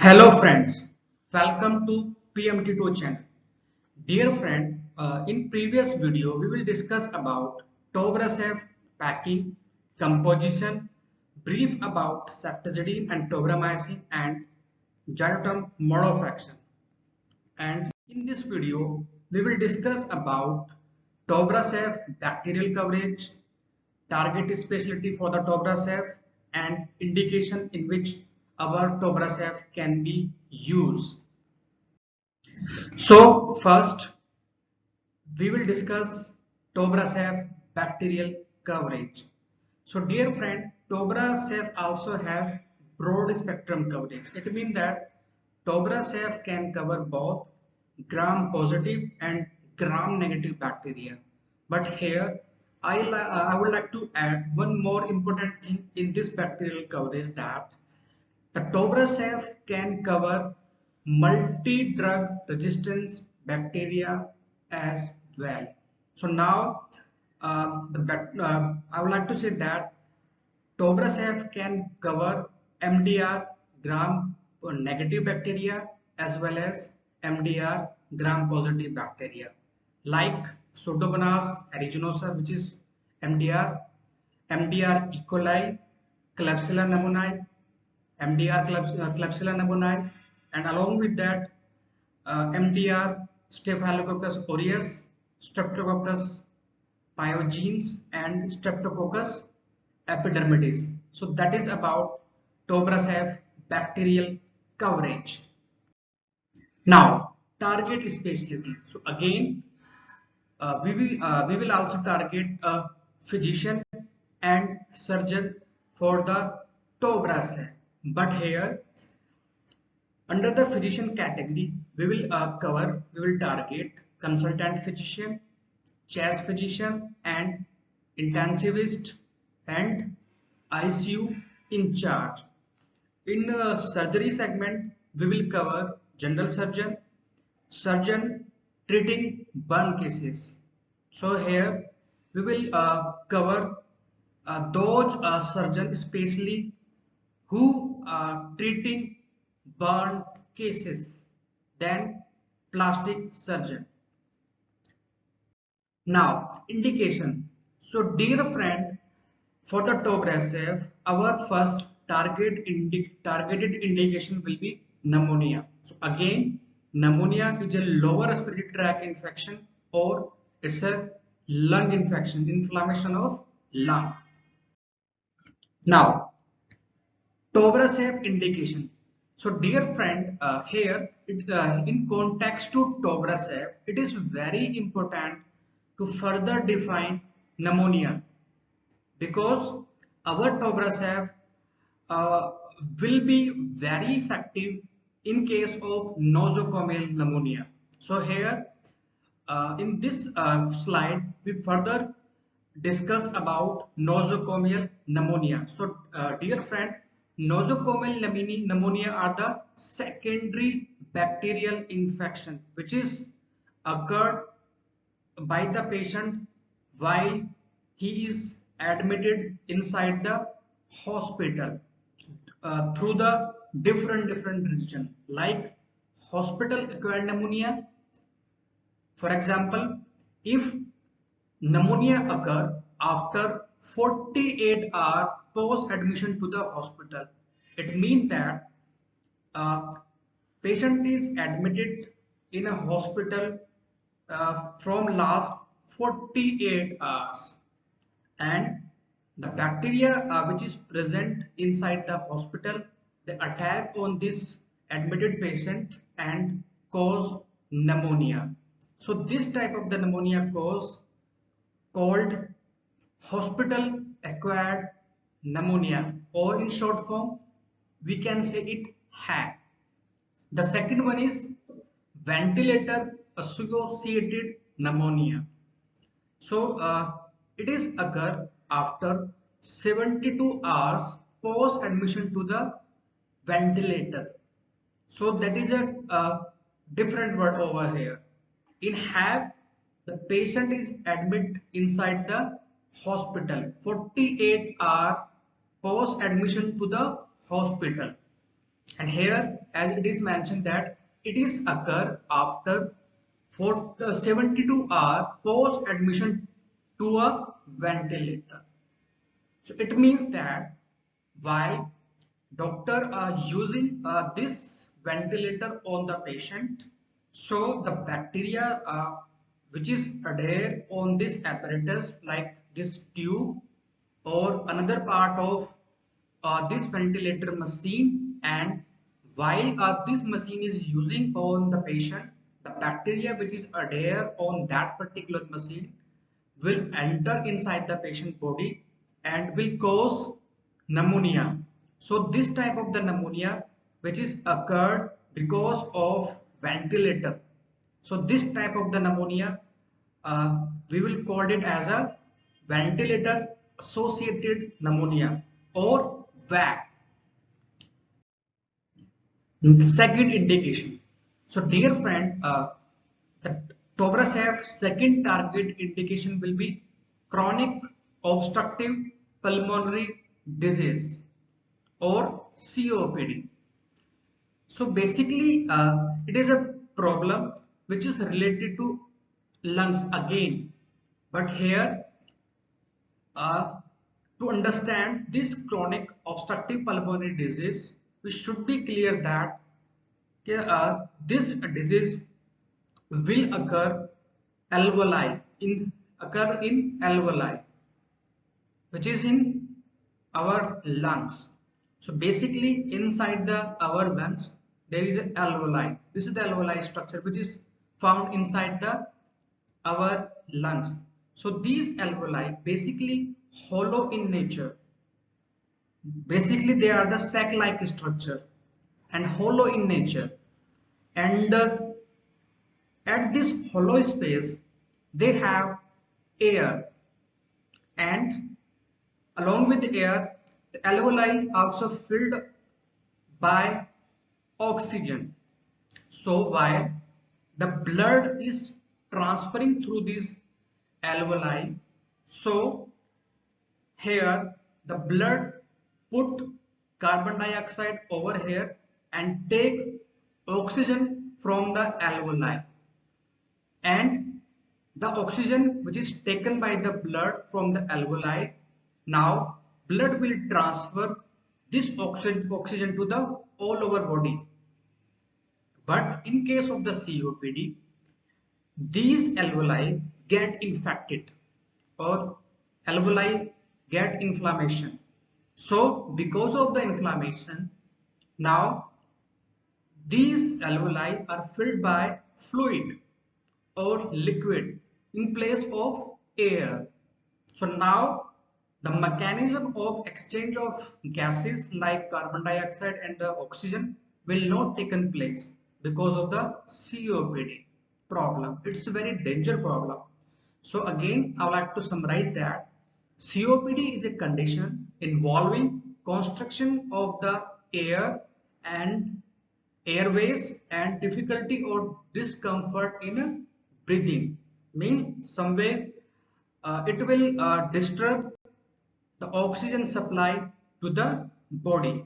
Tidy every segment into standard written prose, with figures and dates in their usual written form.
Hello friends, welcome to PMT2 channel. Dear friend, in previous video we will discuss about Tobrasef packing, composition, brief about ceftazidime and tobramycin and Jadotam mode of action. And in this video we will discuss about Tobrasef bacterial coverage, target specialty for the Tobrasef and indication in which our Tobrasef can be used. So first we will discuss Tobrasef bacterial coverage. So dear friend, Tobrasef also has broad spectrum coverage. It means that Tobrasef can cover both gram positive and gram negative bacteria. But here I would like to add one more important thing in this bacterial coverage, that the Tobrasef can cover multi-drug resistance bacteria as well. So now I would like to say that Tobrasef can cover MDR gram negative bacteria as well as MDR gram positive bacteria like Pseudomonas aeruginosa, which is MDR, MDR E. coli, Klebsiella pneumoniae, MDR Klebsiella pneumoniae, and along with that MDR Staphylococcus aureus, Streptococcus pyogenes, and Streptococcus epidermidis. So that is about Tobrasef bacterial coverage. Now target specialty. So again we will also target a physician and surgeon for the Tobrasef. But here under the physician category, we will target consultant physician, chest physician, and intensivist and ICU in charge. In surgery segment, we will cover general surgeon, surgeon treating burn cases. So here we will cover those surgeons especially who are treating burn cases, then plastic surgeon. Now indication. So dear friend, for the Tobrasef, our first targeted indication will be pneumonia. So again, pneumonia is a lower respiratory tract infection, or it's a lung infection, inflammation of lung. Now Tobrasef indication. So dear friend, in context to Tobrasef, it is very important to further define pneumonia, because our Tobrasef uh, will be very effective in case of nosocomial pneumonia. So here in this slide we further discuss about nosocomial pneumonia. So dear friend, nosocomial pneumonia are the secondary bacterial infection which is occurred by the patient while he is admitted inside the hospital through the different region like hospital acquired pneumonia. For example, if pneumonia occur after 48 hours post admission to the hospital, it means that uh, patient is admitted in a hospital from last 48 hours, and the bacteria which is present inside the hospital, they attack on this admitted patient and cause pneumonia. So this type of the pneumonia called hospital acquired pneumonia, or in short form we can say it HAC. The second one is ventilator associated pneumonia. So it is occur after 72 hours post admission to the ventilator. So that is a different word over here. In HAB, the patient is admitted inside the hospital 48 hours post admission to the hospital, And here, as it is mentioned that it is occur after 72 hours post admission to a ventilator. So it means that while doctor are using this ventilator on the patient, so the bacteria which is there on this apparatus like this tube or another part of this ventilator machine, and while this machine is using on the patient, the bacteria which is there on that particular machine will enter inside the patient body and will cause pneumonia. So this type of the pneumonia which is occurred because of ventilator. So this type of the pneumonia we will call it as a ventilator associated pneumonia or VAP. Second indication. So dear friend, the Tobrasaf second target indication will be chronic obstructive pulmonary disease or COPD. So basically it is a problem which is related to lungs again, but here to understand this chronic obstructive pulmonary disease, we should be clear that this disease will occur in alveoli, which is in our lungs. So basically inside our lungs there is an alveoli. This is the alveoli structure which is found inside our lungs. So these alveoli basically hollow in nature. Basically they are the sac-like structure and hollow in nature, and at this hollow space they have air, and along with the air the alveoli also filled by oxygen. So while the blood is transferring through these alveoli, so here the blood put carbon dioxide over here and take oxygen from the alveoli, and the oxygen which is taken by the blood from the alveoli, now blood will transfer this oxygen to the all over body. But in case of the COPD, these alveoli get infected or alveoli get inflammation. So because of the inflammation, now these alveoli are filled by fluid or liquid in place of air. So now the mechanism of exchange of gases like carbon dioxide and the oxygen will not taken place because of the COPD problem. It's a very dangerous problem. So again, I would like to summarize that COPD is a condition involving constriction of the air and airways and difficulty or discomfort in breathing. Means some way it will disturb the oxygen supply to the body.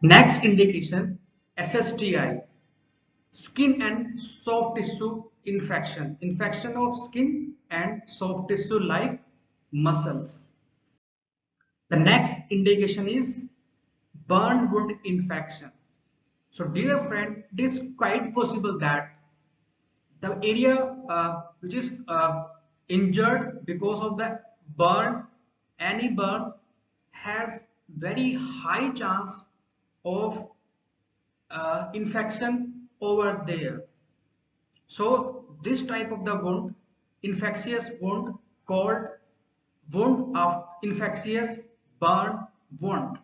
Next indication, SSTI, skin and soft tissue infection. Infection of skin and soft tissue like muscles. The next indication is burn wound infection. So dear friend, it is quite possible that the area which is injured because of the burn, any burn, have very high chance of infection over there. So this type of the wound, infectious wound, called wound of infectious burn wound.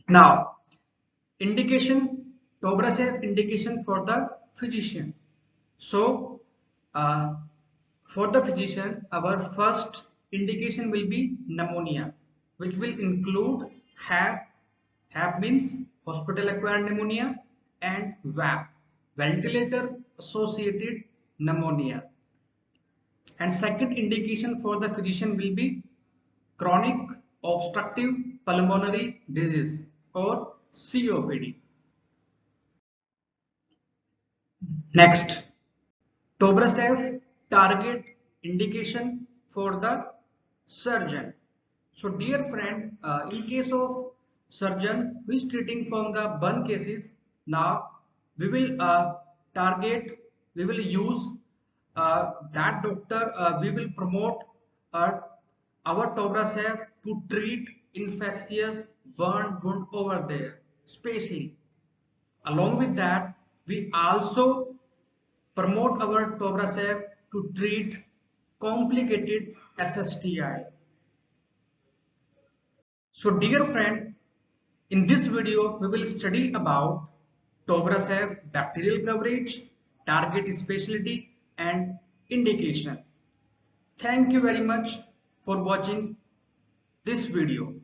Now indication, Tobrasaf indication for the physician. So for the physician, our first indication will be pneumonia, which will include HAP means hospital acquired pneumonia, and VAP, ventilator associated pneumonia. And second indication for the physician will be chronic obstructive pulmonary disease or COPD. Next, Tobracev target indication for the surgeon. So dear friend, in case of surgeon who is treating from the burn cases, now we will we will use that doctor, we will promote uh, our Tobracev to treat infectious burn wound over there, especially. Along with that, we also promote our Tobracev to treat complicated SSTI. So dear friend, in this video we will study about Tobracev bacterial coverage, target specialty and indication. Thank you very much for watching this video.